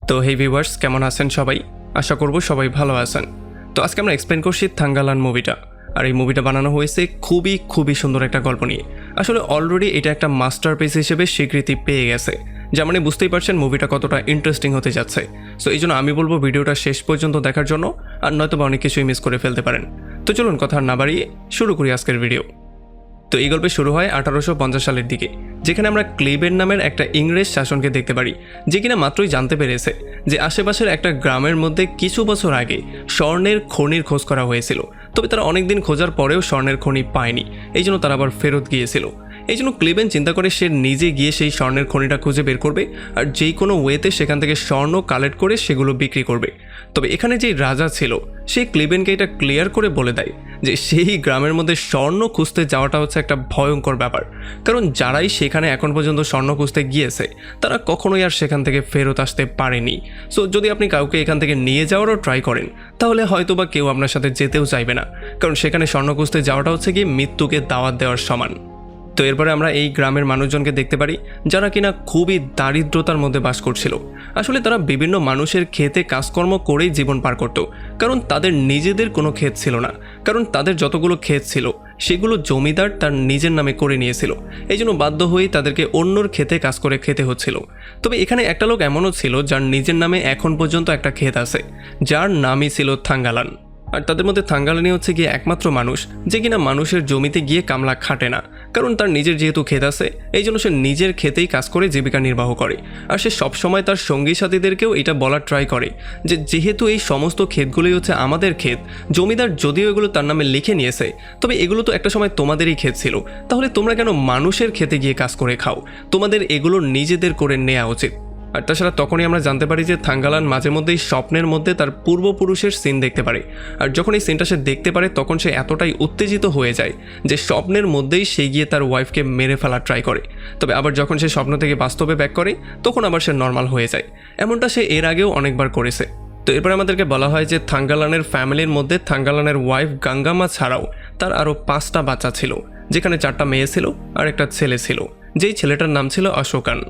তো হে ভিউয়ার্স, কেমন আছেন সবাই? আশা করব সবাই ভালো আছেন। তো আজকে আমরা এক্সপ্লেন করছি থাঙ্গালান মুভিটা। আর এই মুভিটা বানানো হয়েছে খুবই সুন্দর একটা গল্প নিয়ে। আসলে অলরেডি এটা একটা মাস্টারপিস হিসেবে স্বীকৃতি পেয়ে গেছে, যা মানে বুঝতেই পারছেন মুভিটা কতটা ইন্টারেস্টিং হতে যাচ্ছে। সো এই জন্য আমি বলবো ভিডিওটা শেষ পর্যন্ত দেখার জন্য, আর নয়তো বা অনেক কিছুই মিস করে ফেলতে পারেন। তো চলুন কথা না বাড়িয়ে শুরু করি আজকের ভিডিও। তো এই গল্পে শুরু হয় 1850 সালের দিকে, যেখানে আমরা ক্লিবেন নামের একটা ইংরেজ শাসনকে দেখতে পারি, যে কিনা মাত্রই জানতে পেরেছে যে আশেপাশের একটা গ্রামের মধ্যে কিছু বছর আগে স্বর্ণের খনির খোঁজ করা হয়েছিল। তবে তারা অনেকদিন খোঁজার পরেও স্বর্ণের খনি পায়নি, এই জন্য তারা আবার ফেরত গিয়েছিল। এই জন্য ক্লিবেন চিন্তা করে সে নিজে গিয়ে সেই স্বর্ণের খনিটা খুঁজে বের করবে, আর যেই কোনো ওয়েতে সেখান থেকে স্বর্ণ কালেক্ট করে সেগুলো বিক্রি করবে। তবে এখানে যেই রাজা ছিল সে ক্লিবেনকে এটা ক্লিয়ার করে বলে দেয় যে সেই গ্রামের মধ্যে স্বর্ণ খুঁজতে যাওয়াটা হচ্ছে একটা ভয়ঙ্কর ব্যাপার, কারণ যারাই সেখানে এখন পর্যন্ত স্বর্ণ খুঁজতে গিয়েছে তারা কখনোই আর সেখান থেকে ফেরত আসতে পারেনি। সো যদি আপনি কাউকে এখান থেকে নিয়ে যাওয়ারও ট্রাই করেন, তাহলে হয়তো বা কেউ আপনার সাথে যেতেও চাইবে না, কারণ সেখানে স্বর্ণ খুঁজতে যাওয়াটা হচ্ছে গিয়ে মৃত্যুকে দাওয়াত দেওয়ার সমান। তো এরপরে আমরা এই গ্রামের মানুষজনকে দেখতে পারি যারা কিনা খুবই দারিদ্রতার মধ্যে বাস করছিল। আসলে তারা বিভিন্ন মানুষের ক্ষেতে কাজকর্ম করেই জীবন পার করত, কারণ তাদের নিজেদের কোনো ক্ষেত ছিল না। কারণ তাদের যতগুলো ক্ষেত ছিল সেগুলো জমিদার তার নিজের নামে করে নিয়েছিল, এই জন্য বাধ্য হয়েই তাদেরকে অন্যর ক্ষেতে কাজ করে খেতে হচ্ছিল। তবে এখানে একটা লোক এমনও ছিল যার নিজের নামে এখন পর্যন্ত একটা ক্ষেত আছে, যার নামই ছিল থাঙ্গালান। আর তাদের মধ্যে থাঙ্গালানি হচ্ছে গিয়ে একমাত্র মানুষ যে কিনা মানুষের জমিতে গিয়ে কামলা খাটে না, কারণ তার নিজের যেহেতু ক্ষেত আছে এই জন্য সে নিজের ক্ষেতেই কাজ করে জীবিকা নির্বাহ করে। আর সে সবসময় তার সঙ্গী সাথীদেরকেও এটা বলার ট্রাই করে যে যেহেতু এই সমস্ত ক্ষেতগুলোই হচ্ছে আমাদের ক্ষেত, জমিদার যদিও এগুলো তার নামে লিখে নিয়েছে, তবে এগুলো তো একটা সময় তোমাদেরই ক্ষেত ছিল, তাহলে তোমরা কেন মানুষের ক্ষেতে গিয়ে কাজ করে খাও? তোমাদের এগুলো নিজেদের করে নেওয়া উচিত। আর তাছাড়া তখনই আমরা জানতে পারি যে থাঙ্গালান মাঝে মধ্যেই স্বপ্নের মধ্যে তার পূর্বপুরুষের সিন দেখতে পারে। আর যখন এই সিনটা সে দেখতে পারে তখন সে এতটাই উত্তেজিত হয়ে যায় যে স্বপ্নের মধ্যেই সে গিয়ে তার ওয়াইফকে মেরে ফেলার ট্রাই করে। তবে আবার যখন সে স্বপ্ন থেকে বাস্তবে ব্যাক করে তখন আবার সে নর্মাল হয়ে যায়। এমনটা সে এর আগেও অনেকবার করেছে। তো এরপর আমাদেরকে বলা হয় যে থাঙ্গালানের ফ্যামিলির মধ্যে থাঙ্গালানের ওয়াইফ গাঙ্গামা ছাড়াও তার আরও 5টা বাচ্চা ছিল, যেখানে 4টা মেয়ে ছিল আর একটা ছেলে ছিল, যেই ছেলেটার নাম ছিল অশোকান।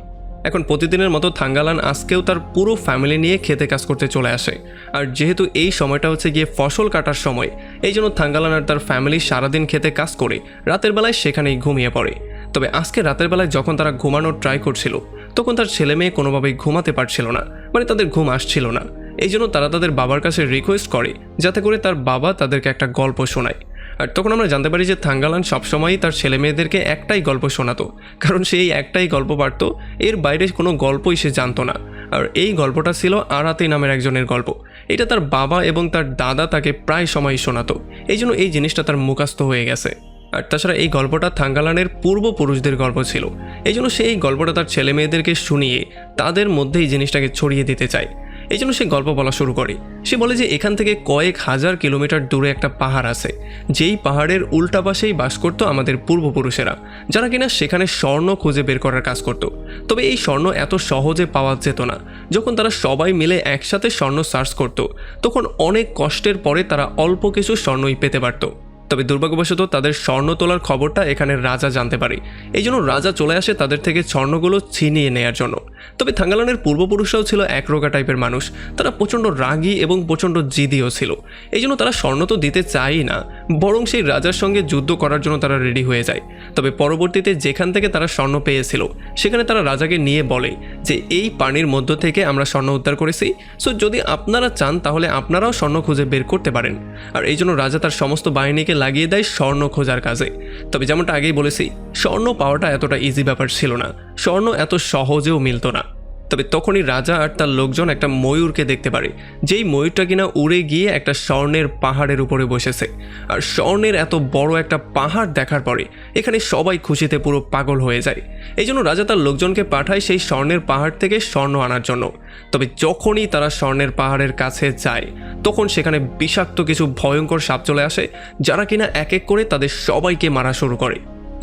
এখন প্রতিদিনের মতো থাঙ্গালান আজকেও তার পুরো ফ্যামিলি নিয়ে খেতে কাজ করতে চলে আসে। আর যেহেতু এই সময়টা হচ্ছে গিয়ে ফসল কাটার সময়, এই জন্য থাঙ্গালান আর তার ফ্যামিলি সারাদিন খেতে কাজ করে রাতের বেলায় সেখানেই ঘুমিয়ে পড়ে। তবে আজকে রাতের বেলায় যখন তারা ঘুমানোর ট্রাই করছিল তখন তার ছেলে মেয়ে কোনোভাবেই ঘুমাতে পারছিল না, মানে তাদের ঘুম আসছিল না। এই জন্য তারা তাদের বাবার কাছে রিকোয়েস্ট করে যাতে করে তার বাবা তাদেরকে একটা গল্প শোনায়। আর তখন আমরা জানতে পারি যে থাঙ্গালান সবসময়ই তার ছেলে মেয়েদেরকে একটাই গল্প শোনাতো, কারণ সে এই একটাই গল্প পারত, এর বাইরে কোনো গল্পই সে জানতো না। আর এই গল্পটা ছিল আরাতে নামের একজনের গল্প। এটা তার বাবা এবং তার দাদা তাকে প্রায় সময়ই শোনাতো, এই জন্য এই জিনিসটা তার মুখস্থ হয়ে গেছে। আর তাছাড়া এই গল্পটা থাঙ্গালানের পূর্বপুরুষদের গল্প ছিল, এই জন্য সে এই গল্পটা তার ছেলে মেয়েদেরকে শুনিয়ে তাদের মধ্যে এই জিনিসটাকে ছড়িয়ে দিতে চায়। এই জন্য সে গল্প বলা শুরু করে। সে বলে যে এখান থেকে কয়েক হাজার কিলোমিটার দূরে একটা পাহাড় আছে, যেই পাহাড়ের উল্টা পাশেই বাস করতো আমাদের পূর্বপুরুষেরা, যারা কিনা সেখানে স্বর্ণ খুঁজে বের করার কাজ করত। তবে এই স্বর্ণ এত সহজে পাওয়া যেত না। যখন তারা সবাই মিলে একসাথে স্বর্ণ সার্চ করত তখন অনেক কষ্টের পরে তারা অল্প কিছু স্বর্ণই পেতে পারত। তবে দুর্ভাগ্যবশত তাদের স্বর্ণ তোলার খবরটা এখানে রাজা জানতে পারে, এই জন্য রাজা চলে আসে তাদের থেকে স্বর্ণগুলো ছিনিয়ে নেয়ার জন্য। তবে থাঙ্গালানের পূর্বপুরুষরাও ছিল একরোগা টাইপের মানুষ, তারা প্রচণ্ড রাগী এবং প্রচণ্ড জিদিও ছিল। এই জন্য তারা স্বর্ণ তো দিতে চায়ই না, বরং সেই রাজার সঙ্গে যুদ্ধ করার জন্য তারা রেডি হয়ে যায়। তবে পরবর্তীতে যেখান থেকে তারা স্বর্ণ পেয়েছিল সেখানে তারা রাজাকে নিয়ে বলে যে এই পানির মধ্য থেকে আমরা স্বর্ণ উদ্ধার করেছি, সো যদি আপনারা চান তাহলে আপনারাও স্বর্ণ খুঁজে বের করতে পারেন। আর এই জন্য রাজা তার সমস্ত বাহিনীকে লাগিয়ে দেয় স্বর্ণ খোঁজার কাজে। তবে যেমনটা আগেই বলেছি, স্বর্ণ পাওয়াটা এতটা ইজি ব্যাপার ছিল না, স্বর্ণ এত সহজেও মিলত না। তবে তখনই রাজা আর তার লোকজন একটা ময়ূরকে দেখতে পারে, যেই ময়ূরটা কিনা উড়ে গিয়ে একটা স্বর্ণের পাহাড়ের উপরে বসেছে। আর স্বর্ণের এত বড় একটা পাহাড় দেখার পরে এখানে সবাই খুশিতে পুরো পাগল হয়ে যায়। এই জন্য রাজা তার লোকজনকে পাঠায় সেই স্বর্ণের পাহাড় থেকে স্বর্ণ আনার জন্য। তবে যখনই তারা স্বর্ণের পাহাড়ের কাছে যায় তখন সেখানে বিষাক্ত কিছু ভয়ঙ্কর সাপ চলে আসে, যারা কিনা এক এক করে তাদের সবাইকে মারা শুরু করে।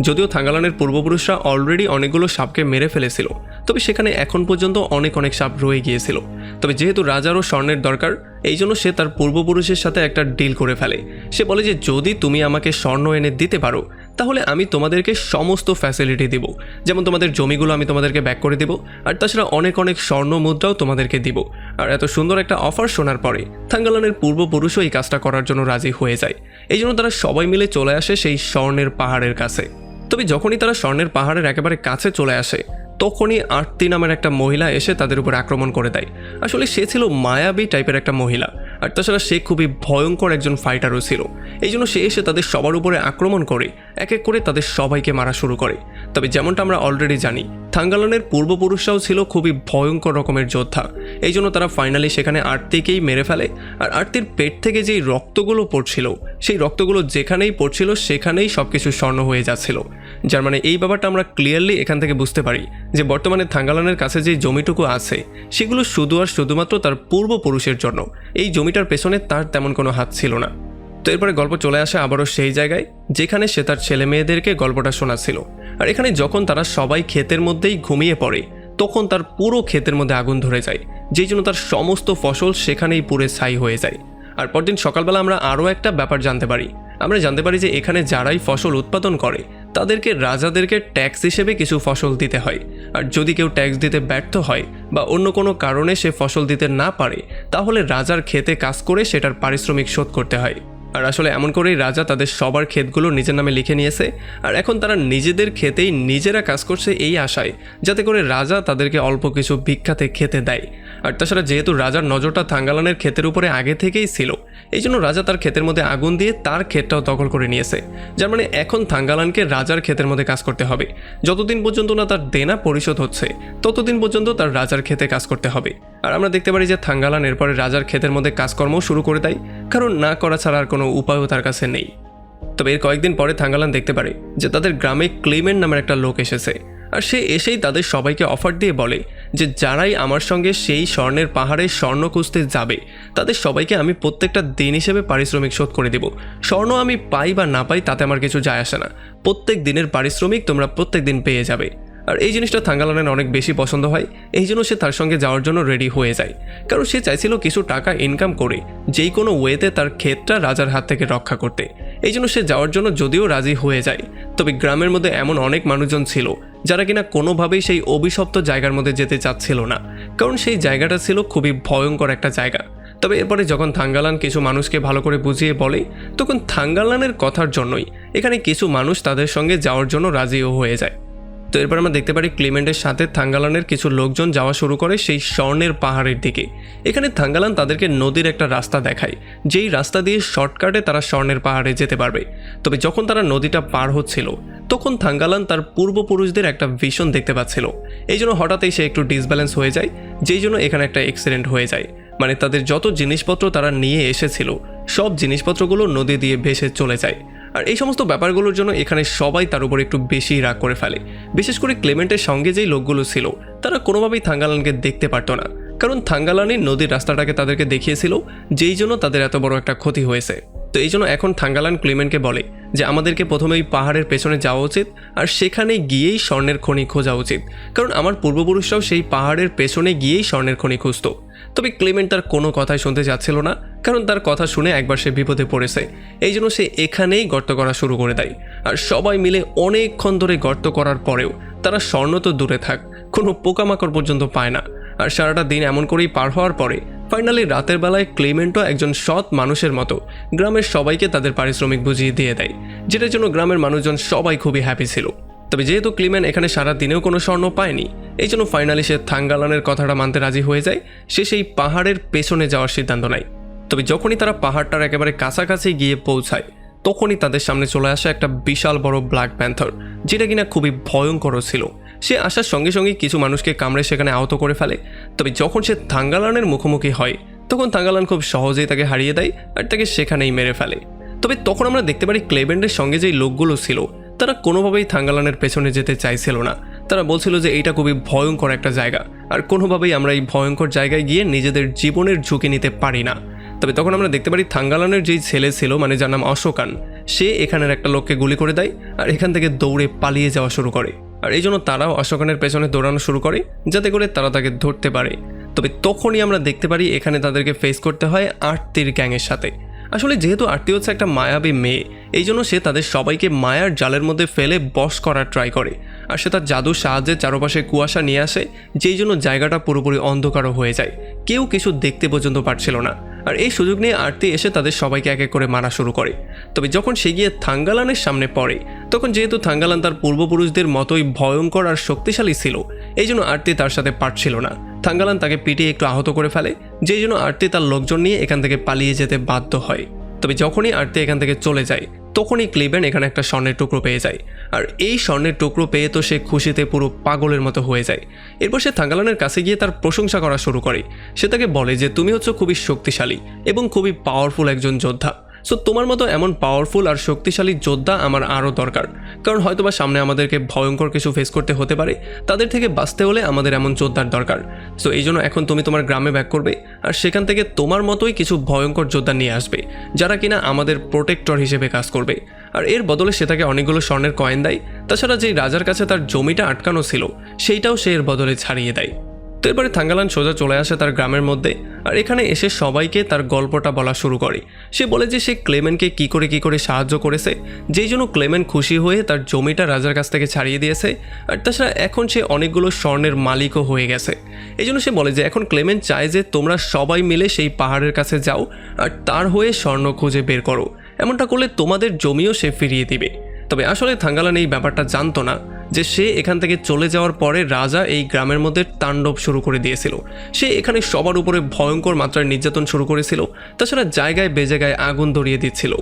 যদিও থাঙ্গালানের পূর্বপুরুষরা অলরেডি অনেকগুলো সাপকে মেরে ফেলেছিল, তবে সেখানে এখন পর্যন্ত অনেক সাপ রয়ে গিয়েছিল। তবে যেহেতু রাজারও স্বর্ণের দরকার, এই জন্য সে তার পূর্বপুরুষের সাথে একটা ডিল করে ফেলে। সে বলে যে যদি তুমি আমাকে স্বর্ণ এনে দিতে পারো তাহলে আমি তোমাদেরকে সমস্ত ফ্যাসিলিটি দিব, যেমন তোমাদের জমিগুলো আমি তোমাদেরকে ব্যাক করে দেব, আর তাছাড়া অনেক স্বর্ণ মুদ্রাও তোমাদেরকে দিব। আর এত সুন্দর একটা অফার শোনার পরে থাঙ্গালানের পূর্বপুরুষও এই কাজটা করার জন্য রাজি হয়ে যায়। এই জন্য তারা সবাই মিলে চলে আসে সেই স্বর্ণের পাহাড়ের কাছে। তবে যখনই তারা স্বর্ণের পাহাড়ের একেবারে কাছে চলে আসে তখনই আরতি নামের একটা মহিলা এসে তাদের উপর আক্রমণ করে দেয়। আসলে সে ছিল মায়াবী টাইপের একটা মহিলা, আর তাছাড়া সে খুবই ভয়ঙ্কর একজন ফাইটারও ছিল। এই জন্য সে এসে তাদের সবার উপরে আক্রমণ করে এক এক করে তাদের সবাইকে মারা শুরু করে। তবে যেমনটা আমরা অলরেডি জানি, থাঙ্গালানের পূর্বপুরুষরাও ছিল খুবই ভয়ঙ্কর রকমের যোদ্ধা। এই জন্য তারা ফাইনালি সেখানে আরতিকেই মেরে ফেলে। আর আরতির পেট থেকে যেই রক্তগুলো পড়ছিল, সেই রক্তগুলো যেখানেই পড়ছিল সেখানেই সবকিছু স্বর্ণ হয়ে যাচ্ছিল। যার মানে এই ব্যাপারটা আমরা ক্লিয়ারলি এখান থেকে বুঝতে পারি যে বর্তমানে থাঙ্গালানের কাছে যে জমিটুকু আছে সেগুলো শুধু আর শুধুমাত্র তার পূর্বপুরুষের জন্য। এই জমিটার পেছনে তার তেমন কোনো হাত ছিল না। তো এরপরে গল্প চলে আসে আবারও সেই জায়গায় যেখানে সে তার ছেলে মেয়েদেরকে গল্পটা শোনাচ্ছিল। আর এখানে যখন তারা সবাই ক্ষেতের মধ্যেই ঘুমিয়ে পড়ে তখন তার পুরো ক্ষেতের মধ্যে আগুন ধরে যায়, যেই জন্য তার সমস্ত ফসল সেখানেই পুড়ে ছাই হয়ে যায়। আর পরদিন সকালবেলা আমরা আরও একটা ব্যাপার জানতে পারি। আমরা জানতে পারি যে এখানে যারাই ফসল উৎপাদন করে তাদেরকে রাজাদেরকে ট্যাক্স হিসেবে কিছু ফসল দিতে হয়। আর যদি কেউ ট্যাক্স দিতে ব্যর্থ হয় বা অন্য কোনো কারণে সে ফসল দিতে না পারে তাহলে রাজার ক্ষেতে কাজ করে সেটার পারিশ্রমিক শোধ করতে হয়। আর আসলে এমন করেই রাজা তাদের সবার ক্ষেতগুলো নিজের নামে লিখে নিয়েছে। আর এখন তারা নিজেদের ক্ষেতেই নিজেরা কাজ করছে এই আশায় যাতে করে রাজা তাদেরকে অল্প কিছু ভিক্ষাতে খেতে দেয়। আর তাছাড়া যেহেতু রাজার নজরটা থাঙ্গালানের ক্ষেতের উপরে আগে থেকেই ছিল, এই জন্য রাজা তার ক্ষেতের মধ্যে আগুন দিয়ে তার ক্ষেতটাও দখল করে নিয়েছে। যার মানে এখন থাঙ্গালানকে রাজার ক্ষেতের মধ্যে কাজ করতে হবে। যতদিন পর্যন্ত না তার দেনা পরিশোধ হচ্ছে ততদিন পর্যন্ত তার রাজার ক্ষেতে কাজ করতে হবে। আর আমরা দেখতে পারি যে থাঙ্গালান এরপরে রাজার ক্ষেতের মধ্যে কাজকর্মও শুরু করে দেয়, কারণ না করা ছাড়া আর কোনো উপায়ও তার কাছে নেই। তবে এর কয়েকদিন পরে থাঙ্গালান দেখতে পারে যে তাদের গ্রামে ক্লেমেন্ট নামের একটা লোক এসেছে। আর সে এসেই তাদের সবাইকে অফার দিয়ে বলে যে যারাই আমার সঙ্গে সেই স্বর্ণের পাহাড়ে স্বর্ণ খুঁজতে যাবে তাদের সবাইকে আমি প্রত্যেকটা দিন হিসেবে পারিশ্রমিক শোধ করে দেব। স্বর্ণ আমি পাই বা না পাই তাতে আমার কিছু যায় আসে না, প্রত্যেক দিনের পারিশ্রমিক তোমরা প্রত্যেক দিন পেয়ে যাবে। আর এই জিনিসটা থাঙ্গালানের অনেক বেশি পছন্দ হয়। এই জন্য সে তার সঙ্গে যাওয়ার জন্য রেডি হয়ে যায়, কারণ সে চাইছিল কিছু টাকা ইনকাম করে যেই কোনো ওয়েতে তার ক্ষেতটা রাজার হাত থেকে রক্ষা করতে। এই জন্য সে যাওয়ার জন্য যদিও রাজি হয়ে যায়, তবে গ্রামের মধ্যে এমন অনেক মানুষজন ছিল যারা কিনা কোনোভাবেই সেই অভিশপ্ত জায়গার মধ্যে যেতে চাচ্ছিল না, কারণ সেই জায়গাটা ছিল খুবই ভয়ঙ্কর একটা জায়গা। তবে এরপরে যখন থাঙ্গালান কিছু মানুষকে ভালো করে বুঝিয়ে বলে তখন থাঙ্গালানের কথার জন্যই এখানে কিছু মানুষ তাদের সঙ্গে যাওয়ার জন্য রাজিও হয়ে যায়। তো এরপর আমরা দেখতে পারি ক্লেমেন্টের সাথে থাঙ্গালানের কিছু লোকজন যাওয়া শুরু করে সেই স্বর্ণের পাহাড়ের দিকে। এখানে থাঙ্গালান তাদেরকে নদীর একটা রাস্তা দেখায়, যেই রাস্তা দিয়ে শর্টকাটে তারা স্বর্ণের পাহাড়ে যেতে পারবে। তবে যখন তারা নদীটা পার হচ্ছিল তখন থাঙ্গালান তার পূর্বপুরুষদের একটা ভিশন দেখতে পাচ্ছিল। এই জন্য হঠাৎই সে একটু ডিসব্যালেন্স হয়ে যায়, যেই জন্য এখানে একটা অ্যাক্সিডেন্ট হয়ে যায়। মানে তাদের যত জিনিসপত্র তারা নিয়ে এসেছিল সব জিনিসপত্রগুলো নদী দিয়ে ভেসে চলে যায়। আর এই সমস্ত ব্যাপারগুলোর জন্য এখানে সবাই তার উপর একটু বেশি রাগ করে ফেলে। বিশেষ করে ক্লেমেন্টের সঙ্গে যেই লোকগুলো ছিল তারা কোনোভাবেই থাঙ্গালানকে দেখতে পারতো না, কারণ থাঙ্গালানই নদীর রাস্তাটাকে তাদেরকে দেখিয়েছিল, যেই জন্য তাদের এত বড় একটা ক্ষতি হয়েছে। তো এই জন্য এখন থাঙ্গালান ক্লেমেন্টকে বলে যে আমাদেরকে প্রথমেই পাহাড়ের পেছনে যাওয়া উচিত আর সেখানে গিয়েই স্বর্ণের খনি খোঁজা উচিত, কারণ আমার পূর্বপুরুষরাও সেই পাহাড়ের পেছনে গিয়েই স্বর্ণের খনি খুঁজত। তবে ক্লেমেন্ট তার কোনো কথাই শুনতে যাচ্ছিল না, কারণ তার কথা শুনে একবার সে বিপদে পড়েছে। এই জন্য সে এখানেই গর্ত করা শুরু করে দেয়। আর সবাই মিলে অনেকক্ষণ ধরে গর্ত করার পরেও তারা স্বর্ণ তো দূরে থাক, কোনো পোকামাকড় পর্যন্ত পায় না। আর সারাটা দিন এমন করেই পার হওয়ার পরে ফাইনালি রাতের বেলায় ক্লেমেন্টও একজন সৎ মানুষের মতো গ্রামের সবাইকে তাদের পারিশ্রমিক বুঝিয়ে দিয়ে দেয়, যেটার জন্য গ্রামের মানুষজন সবাই খুবই হ্যাপি ছিল। তবে যেহেতু ক্লেমেন্ট এখানে সারা দিনেও কোনো স্বর্ণ পায়নি, এই জন্য ফাইনালি সে থাঙ্গালানের কথাটা মানতে রাজি হয়ে যায়। সে সেই পাহাড়ের পেছনে যাওয়ার সিদ্ধান্ত নেয়। তবে যখনই তারা পাহাড়টার একেবারে কাছাকাছি গিয়ে পৌঁছায় তখনই তাদের সামনে চলে আসে একটা বিশাল বড় ব্ল্যাক প্যান্থার, যেটা কিনা খুবই ভয়ঙ্কর ছিল। সে আসার সঙ্গে সঙ্গে কিছু মানুষকে কামড়ে সেখানে আহত করে ফেলে। তবে যখন সে থাঙ্গালানের মুখোমুখি হয় তখন থাঙ্গালান খুব সহজেই তাকে হারিয়ে দেয় আর তাকে সেখানেই মেরে ফেলে। তবে তখন আমরা দেখতে পারি ক্লেমেন্টের সঙ্গে যেই লোকগুলো ছিল তারা কোনোভাবেই থাঙ্গালানের পেছনে যেতে চাইছিল না। তারা বলছিল যে এইটা খুবই ভয়ঙ্কর একটা জায়গা আর কোনোভাবেই আমরা এই ভয়ঙ্কর জায়গায় গিয়ে নিজেদের জীবনের ঝুঁকি নিতে পারি না। তবে তখন আমরা দেখতে পারি থাঙ্গালানের যেই ছেলে ছিল, মানে যার নাম অশোকান, সে এখানের একটা লোককে গুলি করে দেয় আর এখান থেকে দৌড়ে পালিয়ে যাওয়া শুরু করে। আর এই জন্য তারাও অশোকানের পেছনে দৌড়ানো শুরু করে যাতে করে তারা তাকে ধরতে পারে। তবে তখনই আমরা দেখতে পারি এখানে তাদেরকে ফেস করতে হয় আরতির গ্যাংয়ের সাথে। আসলে যেহেতু আরতি হচ্ছে একটা মায়াবী মেয়ে, এই জন্য সে তাদের সবাইকে মায়ার জালের মধ্যে ফেলে বশ করার ট্রাই করে। আর সে তার জাদুর সাহায্যে চারপাশে কুয়াশা নিয়ে আসে, যেই জন্য জায়গাটা পুরোপুরি অন্ধকারও হয়ে যায়, কেউ কিছু দেখতে পর্যন্ত পারছিল না। আর এই সুযোগ নিয়ে আরতি এসে তাদের সবাইকে এক এক করে মারা শুরু করে। তবে যখন সে গিয়ে থাঙ্গালানের সামনে পড়ে, তখন যেহেতু থাঙ্গালান তার পূর্বপুরুষদের মতোই ভয়ঙ্কর আর শক্তিশালী ছিল, এই জন্য আরতি তার সাথে পারছিল না। থাঙ্গালান তাকে পিটিয়ে একটু আহত করে ফেলে, যেই জন্য আরতি তার লোকজন নিয়ে এখান থেকে পালিয়ে যেতে বাধ্য হয়। তবে যখনই আরতি এখান থেকে চলে যায়, তখনই ক্লিবেন এখানে একটা স্বর্ণের টুকরো পেয়ে যায়। আর এই স্বর্ণের টুকরো পেয়ে তো সে খুশিতে পুরো পাগলের মতো হয়ে যায়। এরপর সে থাঙ্গালানের কাছে গিয়ে তার প্রশংসা করা শুরু করে। সে তাকে বলে যে তুমি হচ্ছে খুবই শক্তিশালী এবং খুবই পাওয়ারফুল একজন যোদ্ধা। সো তোমার মতো এমন পাওয়ারফুল আর শক্তিশালী যোদ্ধা আমার আরও দরকার, কারণ হয়তোবা সামনে আমাদেরকে ভয়ঙ্কর কিছু ফেস করতে হতে পারে, তাদের থেকে বাঁচতে হলে আমাদের এমন যোদ্ধার দরকার। সো এই জন্য এখন তুমি তোমার গ্রামে ব্যাক করবে, আর সেখান থেকে তোমার মতোই কিছু ভয়ঙ্কর যোদ্ধা নিয়ে আসবে, যারা কিনা আমাদের প্রোটেক্টর হিসেবে কাজ করবে। আর এর বদলে সে তাকে অনেকগুলো স্বর্ণের কয়েন দেয়। তাছাড়া যেই রাজার কাছে তার জমিটা আটকানো ছিল, সেইটাও সে এর বদলে ছাড়িয়ে দেয়। তো এরপরে থাঙ্গালান সোজা চলে আসে তার গ্রামের মধ্যে, আর এখানে এসে সবাইকে তার গল্পটা বলা শুরু করে। সে বলে যে সে ক্লেমেনকে কি করে সাহায্য করেছে, যেই জন্য ক্লেমেন খুশি হয়ে তার জমিটা রাজার কাছ থেকে ছাড়িয়ে দিয়েছে। আর তাছাড়া এখন সে অনেকগুলো স্বর্ণের মালিকও হয়ে গেছে। এই জন্য সে বলে যে এখন ক্লেমেন চায় যে তোমরা সবাই মিলে সেই পাহাড়ের কাছে যাও আর তার হয়ে স্বর্ণ খুঁজে বের করো। এমনটা করলে তোমাদের জমিও সে ফিরিয়ে দিবে। তবে আসলে থাঙ্গালান এই ব্যাপারটা জানতো না যে সে এখান থেকে চলে যাওয়ার পরে রাজা এই গ্রামের মধ্যে তাণ্ডব শুরু করে দিয়েছিল। সে এখানে সবার উপরে ভয়ঙ্কর মাত্রার নির্যাতন শুরু করেছিল, তাছাড়া জায়গায় বেজায়গায় আগুন ধরিয়ে দিচ্ছিল।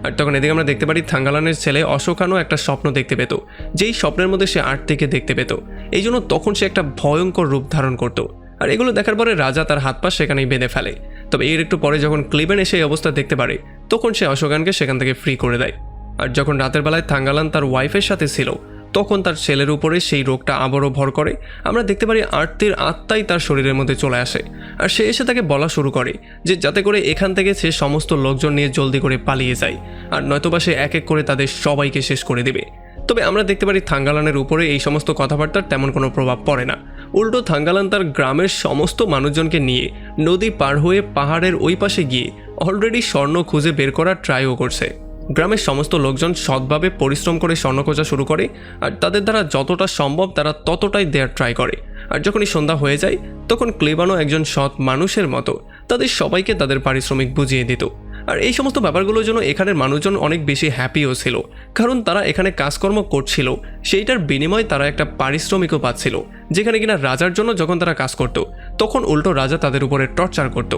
আর তখন এদিকে আমরা দেখতে পারি থাঙ্গালানের ছেলে অশোকানও একটা স্বপ্ন দেখতে পেত, যেই স্বপ্নের মধ্যে সে আরতিকে দেখতে পেত। এই জন্য তখন সে একটা ভয়ঙ্কর রূপ ধারণ করত। আর এগুলো দেখার পরে রাজা তার হাত পা সেখানেই বেঁধে ফেলে। তবে এর একটু পরে যখন ক্লিবেন এসে এই অবস্থা দেখতে পারে, তখন সে অশোকানকে সেখান থেকে ফ্রি করে দেয়। আর যখন রাতের বেলায় থাঙ্গালান তার ওয়াইফের সাথে ছিল, তখন তার ছেলের উপরে সেই রোগটা আবারও ভর করে। আমরা দেখতে পারি আরতির আত্মাই তার শরীরের মধ্যে চলে আসে, আর সে এসে তাকে বলা শুরু করে যে যাতে করে এখান থেকে সে সমস্ত লোকজন নিয়ে জলদি করে পালিয়ে যায়, আর নয়তোবা সে এক এক করে তাদের সবাইকে শেষ করে দেবে। তবে আমরা দেখতে পারি থাঙ্গালানের উপরে এই সমস্ত কথাবার্তার তেমন কোনো প্রভাব পড়ে না। উল্টো থাঙ্গালান তার গ্রামের সমস্ত মানুষজনকে নিয়ে নদী পার হয়ে পাহাড়ের ওই পাশে গিয়ে অলরেডি স্বর্ণ খুঁজে বের করার ট্রাইও করছে। গ্রামের সমস্ত লোকজন সৎভাবে পরিশ্রম করে স্বর্ণ খোঁজা শুরু করে, আর তাদের দ্বারা যতটা সম্ভব তারা ততটাই দেওয়ার ট্রাই করে। আর যখনই সন্ধ্যা হয়ে যায়, তখন ক্লেবানো একজন সৎ মানুষের মতো তাদের সবাইকে তাদের পারিশ্রমিক বুঝিয়ে দিত। আর এই সমস্ত ব্যাপারগুলোর জন্য এখানের মানুষজন অনেক বেশি হ্যাপিও ছিল, কারণ তারা এখানে কাজকর্ম করছিল, সেইটার বিনিময়ে তারা একটা পারিশ্রমিকও পাচ্ছিল। যেখানে কিনা রাজার জন্য যখন তারা কাজ করত, তখন উল্টো রাজা তাদের উপরে টর্চার করত।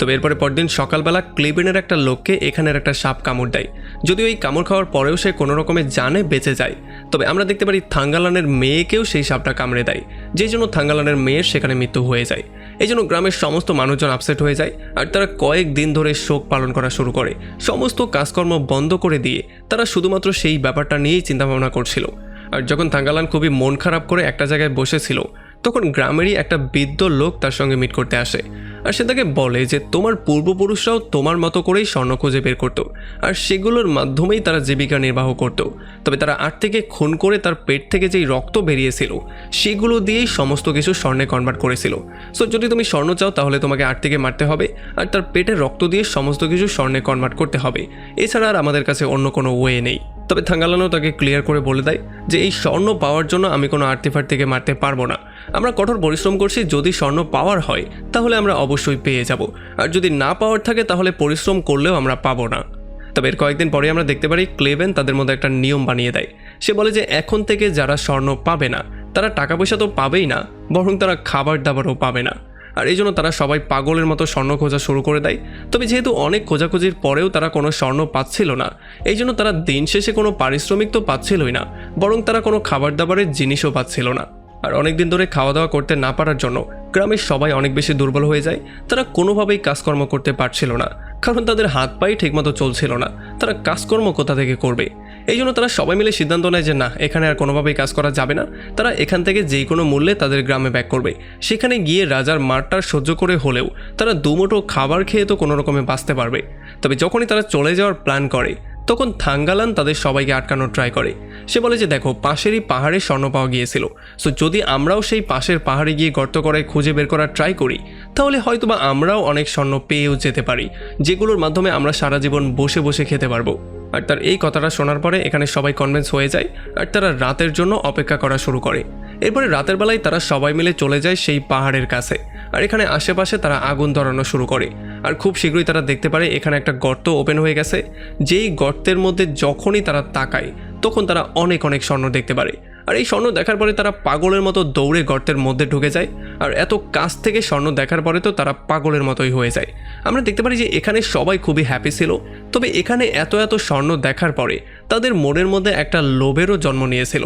তবে এরপরে পরদিন সকালবেলা ক্লিবেনের একটা লোককে এখানের একটা সাপ কামড় দেয়। যদিও এই কামড় খাওয়ার পরেও সে কোনো রকমের জানে বেঁচে যায়, তবে আমরা দেখতে পারি থাঙ্গালানের মেয়েকেও সেই সাপটা কামড়ে দেয়, যেই জন্য থাঙ্গালানের মেয়ের সেখানে মৃত্যু হয়ে যায়। এই জন্য গ্রামের সমস্ত মানুষজন আপসেট হয়ে যায়, আর তারা কয়েকদিন ধরে শোক পালন করা শুরু করে। সমস্ত কাজকর্ম বন্ধ করে দিয়ে তারা শুধুমাত্র সেই ব্যাপারটা নিয়েই চিন্তাভাবনা করছিল। আর যখন থাঙ্গালান খুবই মন খারাপ করে একটা জায়গায় বসেছিল, তখন গ্রামেরই একটা বৃদ্ধ লোক তার সঙ্গে মিট করতে আসে। আর সে তাকে বলে যে তোমার পূর্বপুরুষরাও তোমার মতো করেই স্বর্ণ খুঁজে বের করতো, আর সেগুলোর মাধ্যমেই তারা জীবিকা নির্বাহ করত। তবে তারা আর্তিকে খুন করে তার পেট থেকে যেই রক্ত বেরিয়েছিল, সেগুলো দিয়েই সমস্ত কিছু স্বর্ণে কনভার্ট করেছিল। সো যদি তুমি স্বর্ণ চাও, তাহলে তোমাকে আর্তিকে মারতে হবে, আর তার পেটের রক্ত দিয়ে সমস্ত কিছু স্বর্ণে কনভার্ট করতে হবে। এছাড়া আর আমাদের কাছে অন্য কোনো ওয়ে নেই। তবে থাঙ্গালানও তাকে ক্লিয়ার করে বলে দেয় যে এই স্বর্ণ পাওয়ার জন্য আমি কোনো আর্টিফার থেকে মারতে পারবো না। আমরা কঠোর পরিশ্রম করছি, যদি স্বর্ণ পাওয়ার হয় তাহলে আমরা অবশ্যই পেয়ে যাব, আর যদি না পাওয়ার থাকে তাহলে পরিশ্রম করলেও আমরা পাবো না। তবে এর কয়েকদিন পরে আমরা দেখতে পারি ক্লেভেন তাদের মধ্যে একটা নিয়ম বানিয়ে দেয়। সে বলে যে এখন থেকে যারা স্বর্ণ পাবে না, তারা টাকা পয়সা তো পাবেই না, বরং তারা খাবার দাবারও পাবে না। আর এই জন্য তারা সবাই পাগলের মতো স্বর্ণ খোঁজা শুরু করে দেয়। তবে যেহেতু অনেক খোঁজাখুঁজির পরেও তারা কোনো স্বর্ণ পাচ্ছিল না, এই জন্য তারা দিন শেষে কোনো পারিশ্রমিক তো পাচ্ছিলই না, বরং তারা কোনো খাবার দাবারের জিনিসও পাচ্ছিল না। আর অনেক দিন ধরে খাওয়া দাওয়া করতে না পারার জন্য গ্রামের সবাই অনেক বেশি দুর্বল হয়ে যায়। তারা কোনোভাবেই কাজকর্ম করতে পারছিল না, কারণ তাদের হাত পাই ঠিকমতো চলছিল না। তারা কাজকর্ম কোথা থেকে করবে? এই জন্য তারা সবাই মিলে সিদ্ধান্ত নেয় যে না, এখানে আর কোনোভাবেই কাজ করা যাবে না। তারা এখান থেকে যে কোনো মূল্যে তাদের গ্রামে ব্যাক করবে। সেখানে গিয়ে রাজার মারটার সহ্য করে হলেও তারা দুমুঠো খাবার খেয়ে তো কোনো রকমে বাঁচতে পারবে। তবে যখনই তারা চলে যাওয়ার প্ল্যান করে, তখন থাঙ্গালান তাদের সবাইকে আটকানোর ট্রাই করে। সে বলে যে দেখো, পাশেরই পাহাড়ে স্বর্ণ পাওয়া গিয়েছিল, সো যদি আমরাও সেই পাশের পাহাড়ে গিয়ে গর্ত করায় খুঁজে বের করার ট্রাই করি, তাহলে হয়তোবা আমরাও অনেক স্বর্ণ পেয়েও যেতে পারি, যেগুলোর মাধ্যমে আমরা সারা জীবন বসে বসে খেতে পারবো। আর তার এই কথাটা শোনার পরে এখানে সবাই কনভিন্স হয়ে যায় আর তারা রাতের জন্য অপেক্ষা করা শুরু করে। এরপরে রাতের বেলায় তারা সবাই মিলে চলে যায় সেই পাহাড়ের কাছে, আর এখানে আশেপাশে তারা আগুন ধরানো শুরু করে। আর খুব শীঘ্রই তারা দেখতে পারে এখানে একটা গর্ত ওপেন হয়ে গেছে, যেই গর্তের মধ্যে যখনই তারা তাকায় তখন তারা অনেক অনেক স্বর্ণ দেখতে পারে। আর এই স্বর্ণ দেখার পরে তারা পাগলের মতো দৌড়ে গর্তের মধ্যে ঢুকে যায়। আর এত কাছ থেকে স্বর্ণ দেখার পরে তো তারা পাগলের মতোই হয়ে যায়। আমরা দেখতে পারি যে এখানে সবাই খুবই হ্যাপি ছিল, তবে এখানে এত এত স্বর্ণ দেখার পরে তাদের মনের মধ্যে একটা লোভেরও জন্ম নিয়েছিল।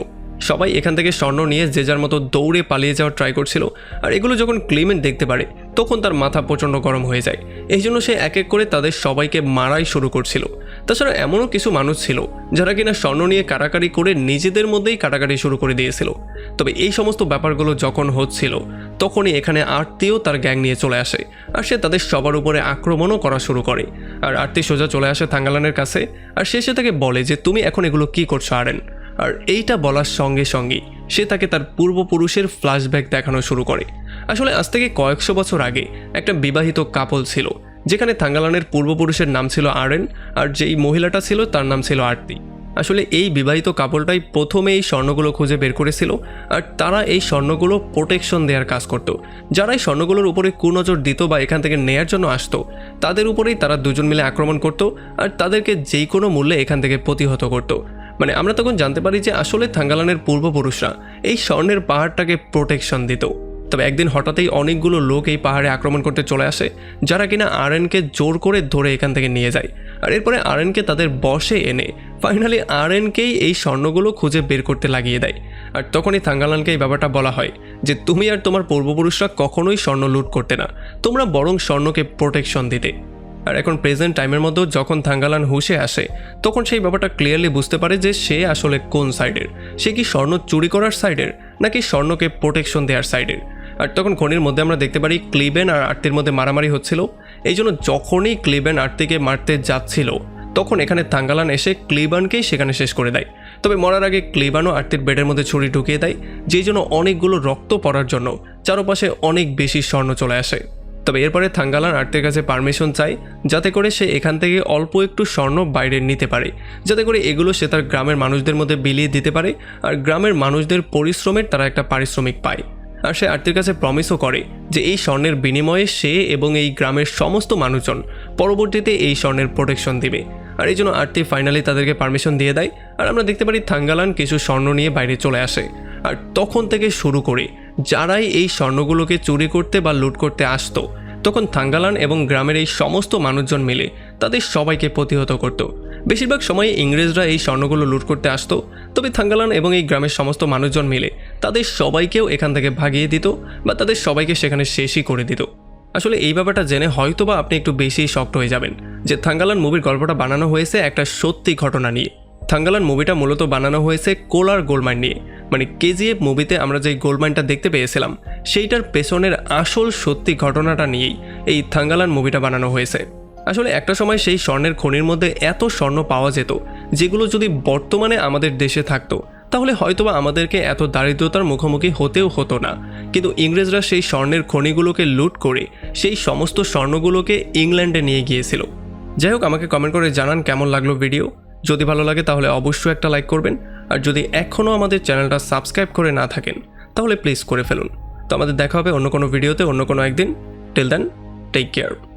সবাই এখান থেকে স্বর্ণ নিয়ে যে যার মতো দৌড়ে পালিয়ে যাওয়ার ট্রাই করছিল। আর এগুলো যখন ক্লিমেন্ট দেখতে পারে তখন তার মাথা প্রচণ্ড গরম হয়ে যায়। এই জন্য সে এক এক করে তাদের সবাইকে মারাই শুরু করছিল। তাছাড়া এমনও কিছু মানুষ ছিল যারা কিনা স্বর্ণ নিয়ে কাটাকাটি করে নিজেদের মধ্যেই কাটাকাটি শুরু করে দিয়েছিল। তবে এই সমস্ত ব্যাপারগুলো যখন হচ্ছিল তখনই এখানে আরতিও তার গ্যাং নিয়ে চলে আসে, আর সে তাদের সবার উপরে আক্রমণও করা শুরু করে। আর আরতি সোজা চলে আসে থাঙ্গালানের কাছে, আর সে তাকে বলে যে তুমি এখন এগুলো কি করছো আরেন। আর এইটা বলার সঙ্গে সঙ্গেই সে তাকে তার পূর্বপুরুষের ফ্ল্যাশব্যাক দেখানো শুরু করে। আসলে আজ থেকে কয়েকশো বছর আগে একটা বিবাহিত কাপল ছিল, যেখানে থাঙ্গালানের পূর্বপুরুষের নাম ছিল আরেন, আর যেই মহিলাটা ছিল তার নাম ছিল আরতি। আসলে এই বিবাহিত কাপলটাই প্রথমে এই স্বর্ণগুলো খুঁজে বের করেছিল, আর তারা এই স্বর্ণগুলো প্রোটেকশন দেওয়ার কাজ করত। যারা এই স্বর্ণগুলোর উপরে কুনজর দিত বা এখান থেকে নেয়ার জন্য আসতো, তাদের উপরেই তারা দুজন মিলে আক্রমণ করত, আর তাদেরকে যেই কোনো মূল্যে এখান থেকে প্রতিহত করত। মানে আমরা তখন জানতে পারি যে আসলে থাঙ্গালানের পূর্বপুরুষরা এই স্বর্ণের পাহাড়টাকে প্রোটেকশন দিত। তবে একদিন হঠাৎই অনেকগুলো লোক এই পাহাড়ে আক্রমণ করতে চলে আসে, যারা কিনা আরএনকে জোর করে ধরে এখান থেকে নিয়ে যায়। আর এরপরে আরএনকে তাদের বশে এনে ফাইনালি আরএনকেই এই স্বর্ণগুলো খুঁজে বের করতে লাগিয়ে দেয়। আর তখনই থাঙ্গালানকে এই ব্যাপারটা বলা হয় যে তুমি আর তোমার পূর্বপুরুষরা কখনোই স্বর্ণ লুট করতে না, তোমরা বরং স্বর্ণকে প্রোটেকশন দিতে। আর এখন প্রেজেন্ট টাইমের মধ্যেও যখন থাঙ্গালান হুশে আসে তখন সেই ব্যাপারটা ক্লিয়ারলি বুঝতে পারে যে সে আসলে কোন সাইডের। সে কি স্বর্ণ চুরি করার সাইডের, নাকি স্বর্ণকে প্রোটেকশন দেওয়ার সাইডের। আর তখন খনির মধ্যে আমরা দেখতে পারি ক্লিবেন আর আরতির মধ্যে মারামারি হচ্ছিল। এই জন্য যখনই ক্লিবেন আরতিকে মারতে যাচ্ছিল তখন এখানে থাঙ্গালান এসে ক্লিবানকেই সেখানে শেষ করে দেয়। তবে মরার আগে ক্লিবানও আরতির বেডের মধ্যে ছুরি ঢুকিয়ে দেয়, যেই জন্য অনেকগুলো রক্ত পড়ার জন্য চারপাশে অনেক বেশি স্বর্ণ চলে আসে। তবে এরপরে থাঙ্গালান আরতির কাছে পারমিশন চায়, যাতে করে সে এখান থেকে অল্প একটু স্বর্ণ বাইরে নিতে পারে, যাতে করে এগুলো সে তার গ্রামের মানুষদের মধ্যে বিলিয়ে দিতে পারে, আর গ্রামের মানুষদের পরিশ্রমের তারা একটা পারিশ্রমিক পায়। আর সে আরতির কাছে প্রমিসও করে যে এই স্বর্ণের বিনিময়ে সে এবং এই গ্রামের সমস্ত মানুষজন পরবর্তীতে এই স্বর্ণের প্রোটেকশন দিবে। আর এই জন্য আরতি ফাইনালি তাদেরকে পারমিশন দিয়ে দেয়। আর আমরা দেখতে পারি থাঙ্গালান কিছু স্বর্ণ নিয়ে বাইরে চলে আসে। আর তখন থেকে শুরু করে যারাই এই স্বর্ণগুলোকে চুরি করতে বা লুট করতে আসতো, তখন থাঙ্গালান এবং গ্রামের এই সমস্ত মানুষজন মিলে তাদের সবাইকে প্রতিহত করত। বেশিরভাগ সময় ইংরেজরা এই স্বর্ণগুলো লুট করতে আসতো, তবে থাঙ্গালান এবং এই গ্রামের সমস্ত মানুষজন মিলে তাদের সবাইকেও এখান থেকে ভাগিয়ে দিত বা তাদের সবাইকে সেখানে শেষই করে দিত। আসলে এই ব্যাপারটা জেনে হয়তোবা আপনি একটু বেশি শকড হয়ে যাবেন যে থাঙ্গালান মুভির গল্পটা বানানো হয়েছে একটা সত্যি ঘটনা নিয়ে। থাঙ্গালান মুভিটা মূলত বানানো হয়েছে কোলার গোল্ডমাইন নিয়ে, মানে কেজিএফ মুভিতে আমরা যে গোল্ডমাইনটা দেখতে পেয়েছিলাম সেইটার পেছনের আসল সত্যি ঘটনাটা নিয়েই এই থাঙ্গালান মুভিটা বানানো হয়েছে। আসলে একটা সময় সেই স্বর্ণের খনির মধ্যে এত স্বর্ণ পাওয়া যেত যেগুলো যদি বর্তমানে আমাদের দেশে থাকতো তাহলে হয়তোবা আমাদেরকে এত দারিদ্রতার মুখোমুখি হতেও হতো না। কিন্তু ইংরেজরা সেই স্বর্ণের খনিগুলোকে লুট করে সেই সমস্ত স্বর্ণগুলোকে ইংল্যান্ডে নিয়ে গিয়েছিল। যাই হোক, আমাকে কমেন্ট করে জানান কেমন লাগলো ভিডিও। যদি ভালো লাগে তাহলে অবশ্যই একটা লাইক করবেন, আর যদি এখনও আমাদের চ্যানেলটা সাবস্ক্রাইব করে না থাকেন তাহলে প্লিজ করে ফেলুন। তো আমাদের দেখা হবে অন্য কোনো ভিডিওতে অন্য কোনো একদিন। Till then, take care.